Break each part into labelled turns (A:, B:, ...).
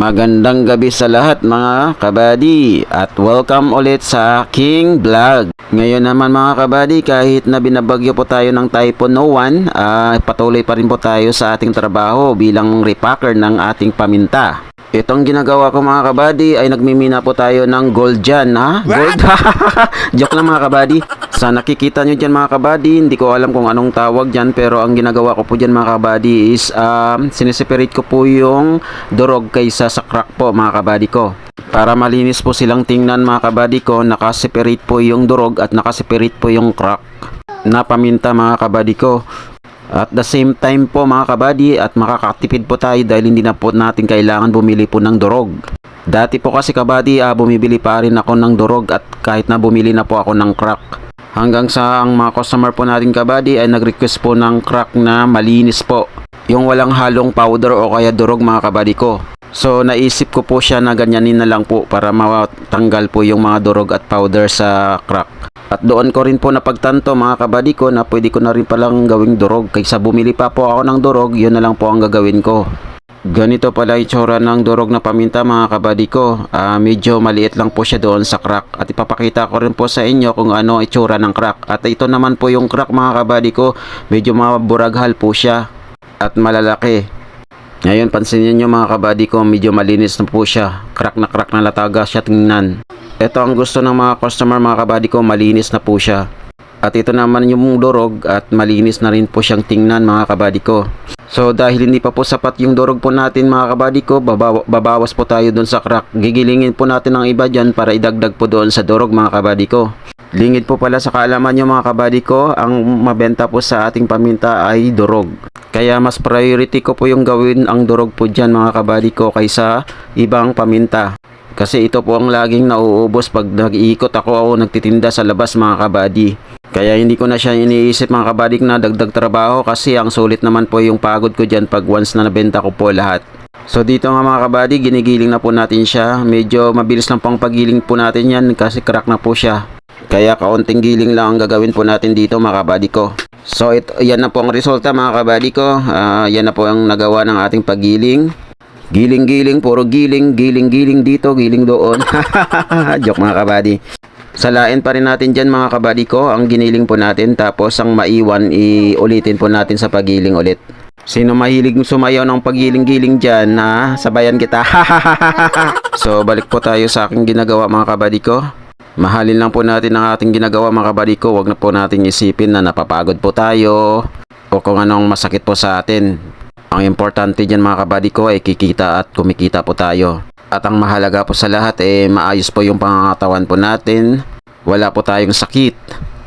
A: Magandang gabi sa lahat mga kabady at welcome ulit sa aking vlog. Ngayon naman mga kabady, kahit na binabagyo po tayo ng Typhoon No1, patuloy pa rin po tayo sa ating trabaho bilang repacker ng ating paminta. Itong ginagawa ko mga kabady ay nagmimina po tayo ng gold dyan, ha? Gold? Joke lang mga kabady. Sa nakikita nyo dyan mga kabady, hindi ko alam kung anong tawag dyan, pero ang ginagawa ko po dyan mga kabady is sineseparate ko po yung durog kaysa sa crack po mga kabady ko. Para malinis po silang tingnan mga kabady ko, nakaseparate po yung durog at nakaseparate po yung crack na paminta mga kabady ko. At the same time po mga kabady, at makakatipid po tayo dahil hindi na po natin kailangan bumili po ng durog. Dati po kasi kabady, bumibili pa rin ako ng durog at kahit na bumili na po ako ng crack. Hanggang sa ang mga customer po natin kabady ay nag-request po ng crack na malinis po. Yung walang halong powder o kaya durog mga kabady ko. So naisip ko po siya na ganyanin na lang po para matanggal po yung mga durog at powder sa crack. At doon ko rin po napagtanto mga kabady ko na pwede ko na rin palang gawing durog. Kaysa bumili pa po ako ng durog, yun na lang po ang gagawin ko. Ganito pala itsura ng durog na paminta mga kabady ko. Medyo maliit lang po siya doon sa crack. At ipapakita ko rin po sa inyo kung ano itsura ng crack. At ito naman po yung crack mga kabady ko. Medyo maburaghal po siya at malalaki. Ngayon pansinin nyo mga kabady ko, medyo malinis na po siya. Crack na lataga siya tingnan. Ito ang gusto ng mga customer mga kabady ko, malinis na po siya. At ito naman yung durog at malinis na rin po siyang tingnan mga kabady ko. So dahil hindi pa po sapat yung durog po natin mga kabady ko, babawas po tayo doon sa crack. Gigilingin po natin ang iba dyan para idagdag po doon sa durog mga kabady ko. Lingid po pala sa kaalaman nyo mga kabady ko, ang mabenta po sa ating paminta ay durog. Kaya mas priority ko po yung gawin ang durog po dyan mga kabady ko kaysa ibang paminta. Kasi ito po ang laging nauubos pag nag-iikot ako o nagtitinda sa labas mga kabady. Kaya hindi ko na siya iniisip mga kabady na dagdag trabaho kasi ang sulit naman po yung pagod ko dyan pag once na nabenta ko po lahat. So dito nga mga kabady, ginigiling na po natin siya. Medyo mabilis lang pang pagiling po natin yan kasi crack na po siya. Kaya kaunting giling lang ang gagawin po natin dito mga kabady ko. So yan na po ang resulta mga kabady ko. Yan na po ang nagawa ng ating pagiling. Giling-giling, puro giling dito, giling doon. Joke mga kabady. Salain pa rin natin dyan mga kabady ko ang giniling po natin. Tapos ang maiwan, iulitin po natin sa pagiling ulit. Sino mahilig sumayaw ng pagiling-giling dyan, ha? Sabayan kita. So balik po tayo sa aking ginagawa mga kabady ko. Mahalin lang po natin ang ating ginagawa mga kabady ko. Huwag na po natin isipin na napapagod po tayo o kung anong masakit po sa atin. Ang importante dyan mga kabady ko ay kikita at kumikita po tayo. At ang mahalaga po sa lahat maayos po yung pangangatawan po natin. Wala po tayong sakit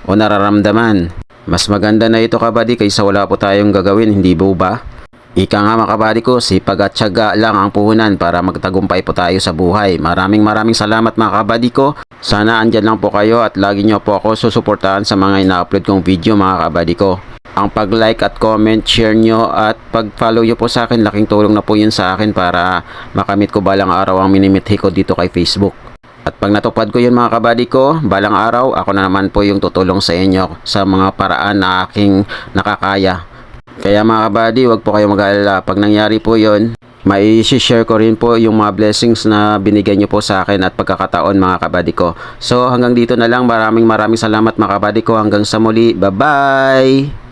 A: o nararamdaman. Mas maganda na ito kabady kaysa wala po tayong gagawin, hindi po ba? Ika nga mga kabady ko, sipag at tiyaga lang ang puhunan para magtagumpay po tayo sa buhay. Maraming salamat mga kabady ko. Sana andyan lang po kayo at lagi nyo po ako susuportahan sa mga ina-upload kong video mga kabady ko. Ang pag-like at comment, share nyo at pag-follow nyo po sa akin, laking tulong na po yun sa akin para makamit ko balang araw ang minimithi ko dito kay Facebook. At pag natupad ko yun mga kabady ko, balang araw ako na naman po yung tutulong sa inyo sa mga paraan na aking nakakaya. Kaya mga kabady, wag po kayo mag-alala. Pag nangyari po yun, mai-share ko rin po yung mga blessings na binigay nyo po sa akin at pagkakataon mga kabady ko. So hanggang dito na lang, maraming salamat mga kabady ko. Hanggang sa muli, bye bye!